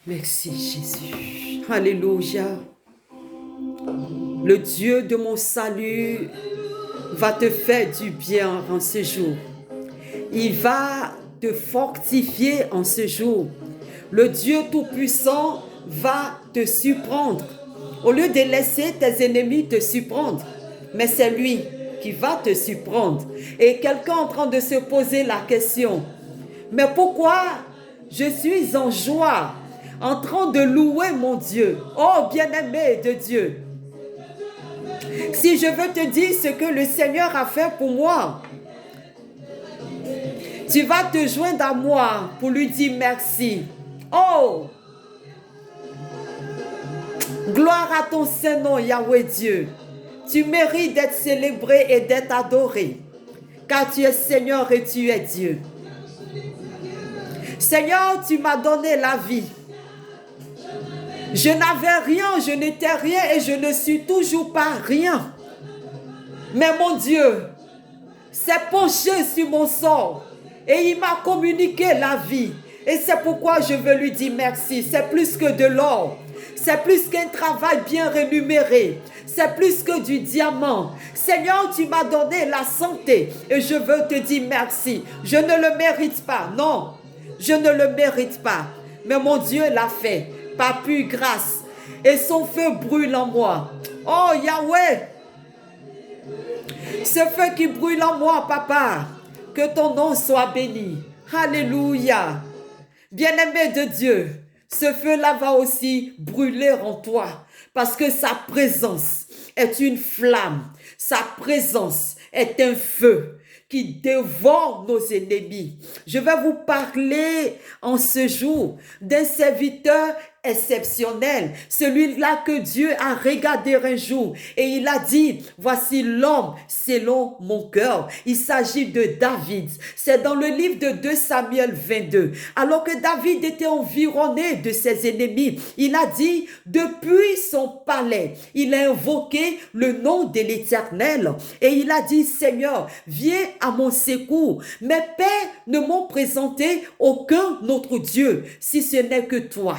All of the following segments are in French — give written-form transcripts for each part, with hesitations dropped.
Merci Jésus. Alléluia. Le Dieu de mon salut va te faire du bien en ce jour. Il va te fortifier en ce jour. Le Dieu Tout-Puissant va te surprendre. Au lieu de laisser tes ennemis te surprendre, mais c'est lui qui va te surprendre. Et quelqu'un est en train de se poser la question, mais pourquoi je suis en joie, en train de louer mon Dieu? Oh bien-aimé de Dieu, si je veux te dire ce que le Seigneur a fait pour moi, tu vas te joindre à moi pour lui dire merci. Oh, gloire à ton Saint-Nom, Yahweh Dieu. Tu mérites d'être célébré et d'être adoré, car tu es Seigneur et tu es Dieu. Seigneur, tu m'as donné la vie. Je n'avais rien, je n'étais rien et je ne suis toujours pas rien. Mais mon Dieu s'est penché sur mon sort et il m'a communiqué la vie. Et c'est pourquoi je veux lui dire merci. C'est plus que de l'or. C'est plus qu'un travail bien rémunéré. C'est plus que du diamant. Seigneur, tu m'as donné la santé et je veux te dire merci. Je ne le mérite pas. Non, je ne le mérite pas. Mais mon Dieu l'a fait par pure grâce. Et son feu brûle en moi. Oh Yahweh, ce feu qui brûle en moi, papa, que ton nom soit béni. Alléluia. Bien-aimé de Dieu, ce feu-là va aussi brûler en toi parce que sa présence est une flamme. Sa présence est un feu qui dévore nos ennemis. Je vais vous parler en ce jour d'un serviteur exceptionnel, celui-là que Dieu a regardé un jour et il a dit, voici l'homme selon mon cœur. Il s'agit de David. C'est dans le livre de 2 Samuel 22. Alors que David était environné de ses ennemis, il a dit, depuis son palais, il a invoqué le nom de l'Éternel et il a dit, Seigneur, viens à mon secours. Mes pères ne m'ont présenté aucun autre Dieu, si ce n'est que toi.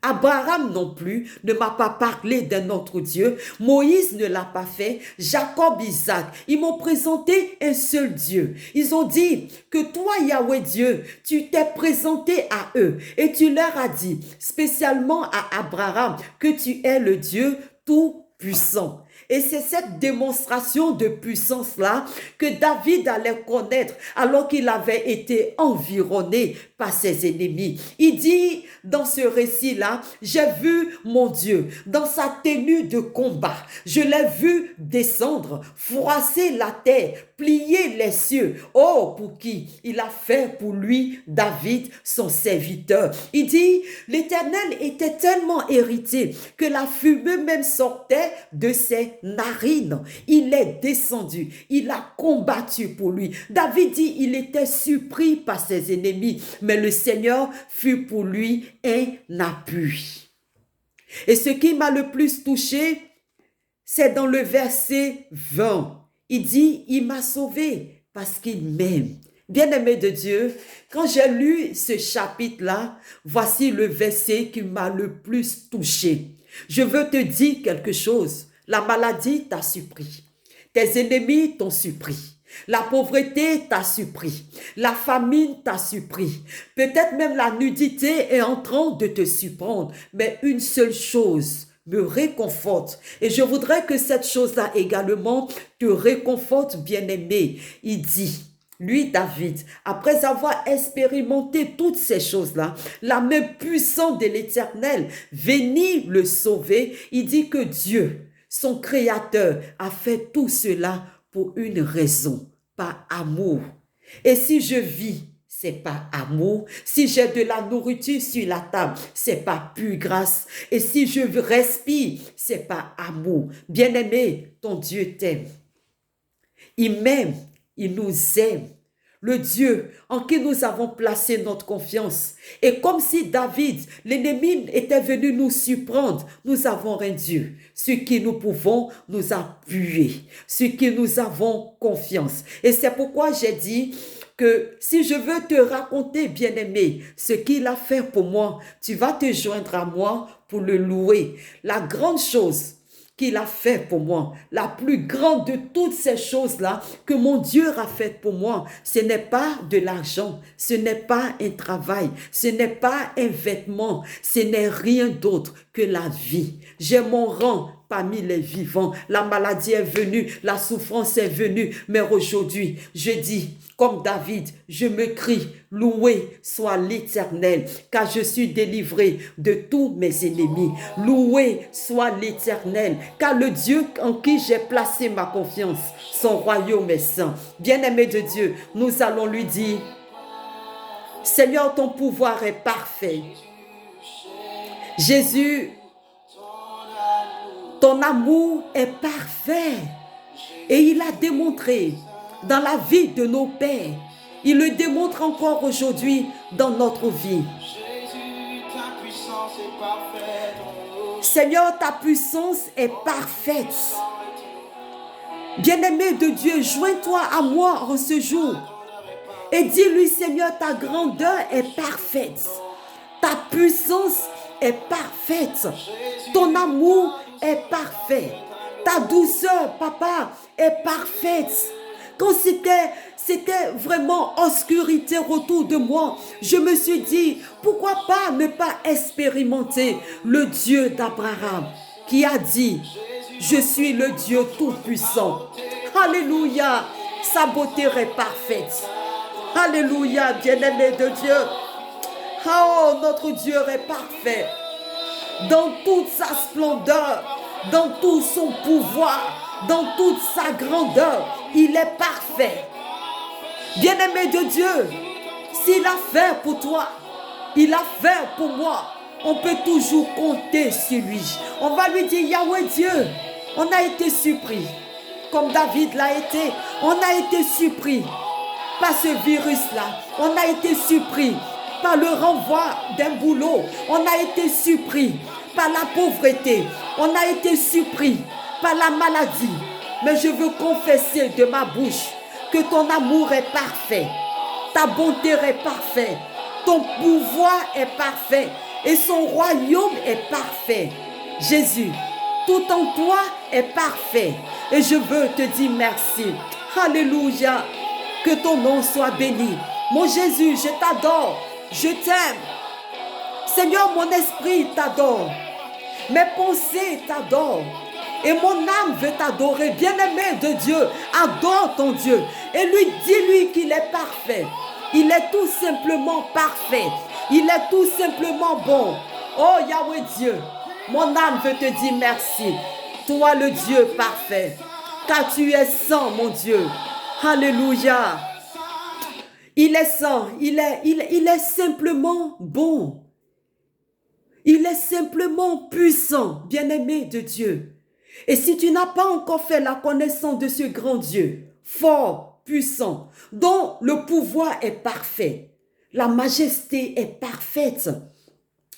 Abraham non plus ne m'a pas parlé d'un autre Dieu. Moïse ne l'a pas fait. Jacob, Isaac, ils m'ont présenté un seul Dieu. Ils ont dit que toi, Yahweh Dieu, tu t'es présenté à eux et tu leur as dit, spécialement à Abraham, que tu es le Dieu tout-puissant. Et c'est cette démonstration de puissance-là que David allait connaître alors qu'il avait été environné par ses ennemis. Il dit dans ce récit-là, j'ai vu mon Dieu dans sa tenue de combat. Je l'ai vu descendre, froisser la terre, plier les cieux. Oh, pour qui? Il a fait pour lui, David, son serviteur. Il dit, l'Éternel était tellement hérité que la fumée même sortait de ses narines. Il est descendu, il a combattu pour lui. David dit, il était surpris par ses ennemis, mais le Seigneur fut pour lui un appui. Et ce qui m'a le plus touché, c'est dans le verset 20. Il dit, il m'a sauvé parce qu'il m'aime. Bien-aimé de Dieu, quand j'ai lu ce chapitre-là, voici le verset qui m'a le plus touché. Je veux te dire quelque chose. La maladie t'a surpris. Tes ennemis t'ont surpris. La pauvreté t'a surpris. La famine t'a surpris. Peut-être même la nudité est en train de te surprendre. Mais une seule chose me réconforte. Et je voudrais que cette chose-là également te réconforte, bien-aimé. Il dit, lui, David, après avoir expérimenté toutes ces choses-là, la main puissante de l'Éternel venir le sauver, il dit que Dieu, son Créateur, a fait tout cela pour une raison, par amour. Et si je vis, c'est par amour. Si j'ai de la nourriture sur la table, c'est par pure grâce. Et si je respire, c'est par amour. Bien-aimé, ton Dieu t'aime. Il m'aime, il nous aime. Le Dieu en qui nous avons placé notre confiance. Et comme si David, l'ennemi, était venu nous surprendre, nous avons un Dieu sur qui nous pouvons nous appuyer, sur qui nous avons confiance. Et c'est pourquoi j'ai dit que si je veux te raconter, bien-aimé, ce qu'il a fait pour moi, tu vas te joindre à moi pour le louer. La grande chose qu'il a fait pour moi, la plus grande de toutes ces choses-là que mon Dieu a fait pour moi, ce n'est pas de l'argent, ce n'est pas un travail, ce n'est pas un vêtement, ce n'est rien d'autre que la vie. J'ai mon rang parmi les vivants. La maladie est venue, la souffrance est venue, mais aujourd'hui, je dis, comme David, je me crie, loué soit l'Éternel, car je suis délivré de tous mes ennemis. Loué soit l'Éternel, car le Dieu en qui j'ai placé ma confiance, son royaume est saint. Bien-aimé de Dieu, nous allons lui dire, Seigneur, ton pouvoir est parfait. Jésus, ton amour est parfait. Et il a démontré dans la vie de nos pères. Il le démontre encore aujourd'hui dans notre vie. Seigneur, ta puissance est parfaite. Bien-aimé de Dieu, joins-toi à moi en ce jour. Et dis-lui, Seigneur, ta grandeur est parfaite. Ta puissance est parfaite. Ton amour est parfait. Ta douceur, papa, est parfaite. Quand c'était vraiment obscurité autour de moi, je me suis dit, pourquoi pas ne pas expérimenter le Dieu d'Abraham qui a dit, je suis le Dieu tout-puissant. Alléluia, sa beauté est parfaite. Alléluia, bien-aimé de Dieu. Oh, notre Dieu est parfait. Dans toute sa splendeur, dans tout son pouvoir, dans toute sa grandeur, il est parfait. Bien-aimé de Dieu, s'il a fait pour toi, il a fait pour moi, on peut toujours compter sur lui. On va lui dire, Yahweh Dieu, on a été surpris, comme David l'a été, on a été surpris par ce virus-là, on a été surpris par le renvoi d'un boulot, on a été surpris par la pauvreté, on a été surpris par la maladie. Mais je veux confesser de ma bouche que ton amour est parfait, ta bonté est parfaite, ton pouvoir est parfait et son royaume est parfait. Jésus, tout en toi est parfait et je veux te dire merci. Alléluia, que ton nom soit béni. Mon Jésus, je t'adore, je t'aime. Seigneur, mon esprit t'adore, mes pensées t'adorent. Et mon âme veut t'adorer. Bien-aimé de Dieu, adore ton Dieu. Et lui, dis-lui qu'il est parfait. Il est tout simplement parfait. Il est tout simplement bon. Oh Yahweh Dieu, mon âme veut te dire merci. Toi le Dieu parfait. Car tu es saint, mon Dieu. Alléluia. Il est saint. Il est simplement bon. Il est simplement puissant, bien-aimé de Dieu. Et si tu n'as pas encore fait la connaissance de ce grand Dieu, fort, puissant, dont le pouvoir est parfait, la majesté est parfaite,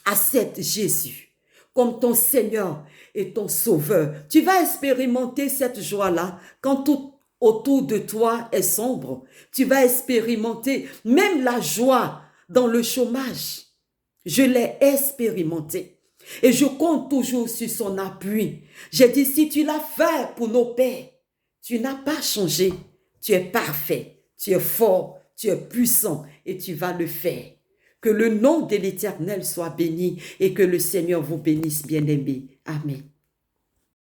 accepte Jésus comme ton Seigneur et ton Sauveur. Tu vas expérimenter cette joie-là quand tout autour de toi est sombre. Tu vas expérimenter même la joie dans le chômage. Je l'ai expérimenté. Et je compte toujours sur son appui. J'ai dit, si tu l'as fait pour nos pères, tu n'as pas changé. Tu es parfait, tu es fort, tu es puissant et tu vas le faire. Que le nom de l'Éternel soit béni et que le Seigneur vous bénisse, bien-aimés. Amen.